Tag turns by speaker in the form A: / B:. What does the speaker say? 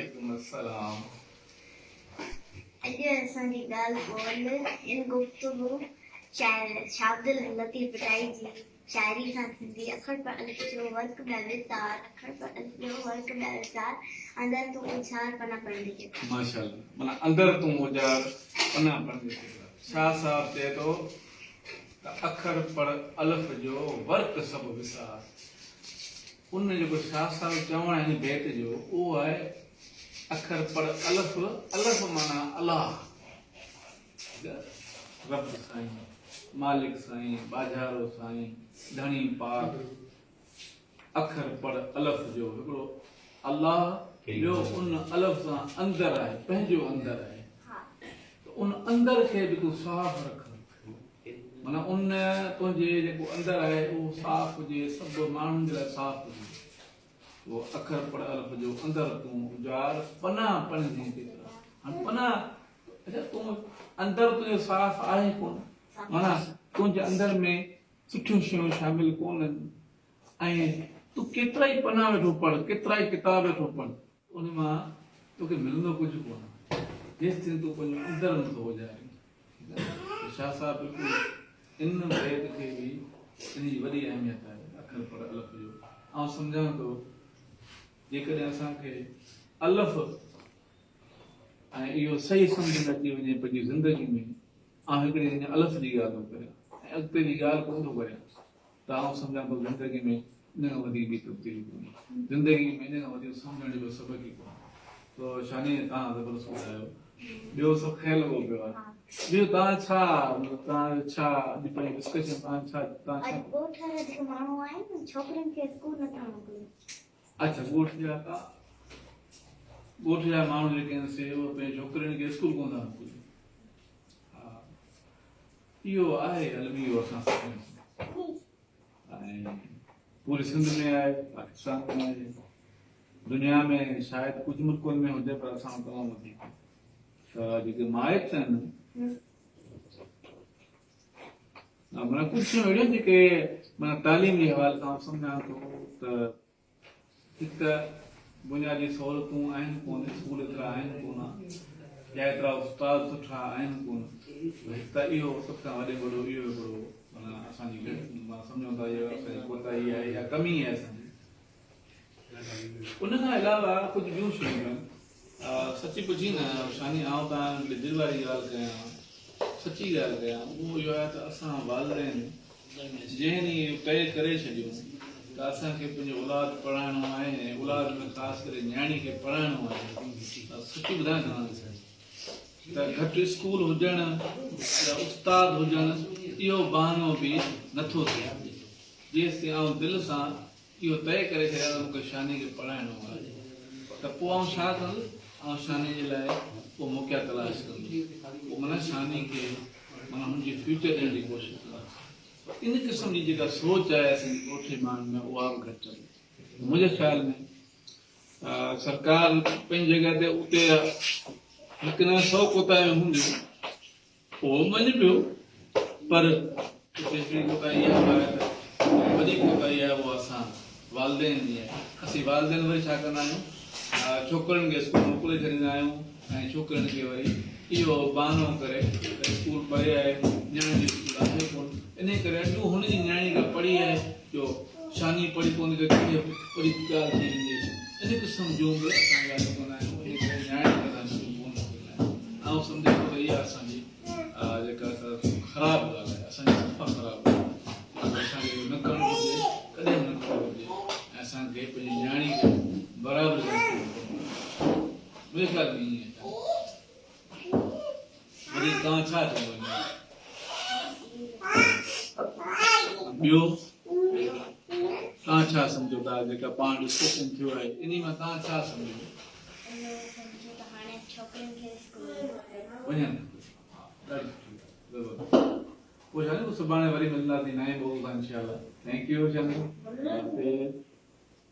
A: वालेकुम अस्सलाम।
B: अॼु असांजी ॻाल्हि ॿोल इन गुफ़्तगू शाब्दिल लतीफ़ पिटाई जी शायरी सां थींदी। अखर पर अलिफ जो वर्क ॿ विसार, अखर पर अलिफ जो वर्क ॿ विसार, अंदर तूं उछार पना पढ़ंदी।
A: माशाअल्लाह, माना अंदर तूं उजार पना पढ़ंदी। छा साहब चए थो त अखर पर अलिफ जो वर्क सभु विसार। उन जेको छा साहब चवणु आहे हिन बैत जो उहो आहे अखर पर अलिफ, अलिफ माना अलाह, रब साईं, मालिक साईं, बाजारो साईं, धणी पाक। अखर पर अलिफ जो हिकिड़ो अलाह, ॿियो उन अलिफ सां अंदर आहे, पंहिंजो अंदर आहे। त उन अंदर खे बि तूं साफ़ रख, माना उन तुंहिंजे जेको अंदर आहे उहो साफ़ हुजे, सभु माण्हुनि जे लाइ साफ़ हुजे। वो अखर पर अलिफ जो अंदर तूं उजार पना पढ़ंदी केतिरा। हाणे पना अच्छा तूं अंदर तुंहिंजो साफ़ आहे कोन, माना तुंहिंजे अंदर में सुठियूं शयूं शामिल कोन्हनि ऐं तूं केतिरा ई पना वेठो पढ़, केतिरा ई किताब वेठो पढ़, उन मां तोखे मिलंदो कुझु कोन जेसिताईं तूं पंहिंजो अंदर नथो उजारे। शाह साहब बिल्कुलु इन बैत खे बि इन जी वॾी अहमियत आहे अखर पर अलिफ जो। ऐं सम्झां थो जेकॾहिं असांखे अलिफ ऐं इहो सही सम्झ में अची वञे पंहिंजी ज़िंदगी में, ऐं हिकिड़ी हिन अलिफ जी ॻाल्हि थो करियां ऐं अॻिते जी ॻाल्हि कोन थो करियां, त आउं सम्झां थो ज़िंदगी में इन खां वधीक बि तब्दीली कोन्हे, ज़िंदगी में इन खां वधीक सम्झण जो सबक़ ई कोन्हे। तो शानी तव्हां ज़बरदस्त ॿुधायो, ॿियो सभु ख्याल लॻो पियो आहे। ॿियो तव्हां छा तव्हां छा अॼु पंहिंजी डिस्कशन तव्हां छा
B: ॻोठ वारा जेके माण्हू आहिनि न छोकिरियुनि खे स्कूल नथा मोकिलिनि।
A: अच्छा ॻोठ जा माण्हू जेके आहिनि से उहे पंहिंजी छोकिरियुनि खे स्कूल कोन था मोकिलिनि। हा इहो आहे अलमी असां ऐं पूरे सिंध में आहे, पाकिस्तान में आहे, दुनिया में शायदि कुझु मुल्कनि में हुजे पर असां तमामु वधीक। त जेके माइट आहिनि माना कुझु शयूं अहिड़ियूं जेके माना तालीम जे हवाले सां सम्झां थो त हिकु त बुनियादी सहूलियतूं आहिनि कोन, स्कूल एतिरा आहिनि कोन या एतिरा उस्ताद सुठा आहिनि कोन, त इहो सभ खां वॾे वॾो इहो हिकिड़ो माना असांजी सम्झूं था इहो असांजी कोताही आहे या कमी आहे असांजी। उन खां अलावा कुझु ॿियूं शयूं आहिनि। सची पुछी न शानी, आउं तव्हां दिलि वारी ॻाल्हि कयां, सची ॻाल्हि कयां, उहो इहो आहे त असां वालदेन जंहिं ॾींहुं तय करे छॾियूं त असांखे पंहिंजो औलाद पढ़ाइणो आहे ऐं औलाद में ख़ासि करे न्याणी खे पढ़ाइणो आहे, सची ॿुधायां तव्हांखे त घटि स्कूल हुजणु या उस्ताद हुजणु इहो बहानो बि नथो थिए। जेसिताईं आउं दिलि सां इहो तय करे छॾियां त मूंखे शानी खे पढ़ाइणो आहे, त पोइ आउं छा कंदुसि, आउं शानी जे लाइ पोइ मुखिया तलाश कंदुसि, पोइ माना शानी खे माना हुनजी फ्यूचर ॾियण जी कोशिशि कंदासीं। इन क़िस्म जी जेका सोच आहे असांजी ॻोठे माण्हुनि में उहा बि घटि आहे। मुंहिंजे ख़्याल में सरकार पंहिंजी जॻह ते उते हिकु न 100 कोताहियूं हूंदियूं, उहो मञ पियो, पर हिकिड़ी कोताही इहा आहे त वॾी कोताही आहे उहा असां वालदेन जी आहे। असीं वालदेन वरी छा कंदा आहियूं, छोकिरियुनि खे स्कूल मोकिले छॾींदा आहियूं ऐं छोकिरियुनि खे वरी इहो बहानो करे त स्कूल पढ़े आहे, न्याणी जी स्कूल आहे कोन, इन करे अॼु हुनजी न्याणी का पढ़ी आहे जो शानी पढ़ी कोन त वरी ॻाल्हि थी वेंदी आहे। इन क़िस्म जूं बि असां ॻाल्हियूं कंदा आहियूं, इन करे न्याणी कंदा स्कूल कोन मोकिलींदा आहियूं। ऐं सम्झो त इहा असांजी जेका ख़राबु ॻाल्हि आहे, असांजी सफ़ा ख़राबु आहे। असांखे इहो न करणु घुरिजे, कॾहिं न करणु घुरिजे ऐं असांखे पंहिंजी न्याणी खे बराबरि मुंहिंजे ख़्याल में ईअं वरी तव्हां छा चवंदो? ॿियो तव्हां छा सम्झो था जेका पाण डिस्कशन थियो आहे इन मां तव्हां छा सम्झो? वञनि पोइ सुभाणे वरी मिलंदासीं नए बोल सां इंशाल्लाह। थैंक यू शानी।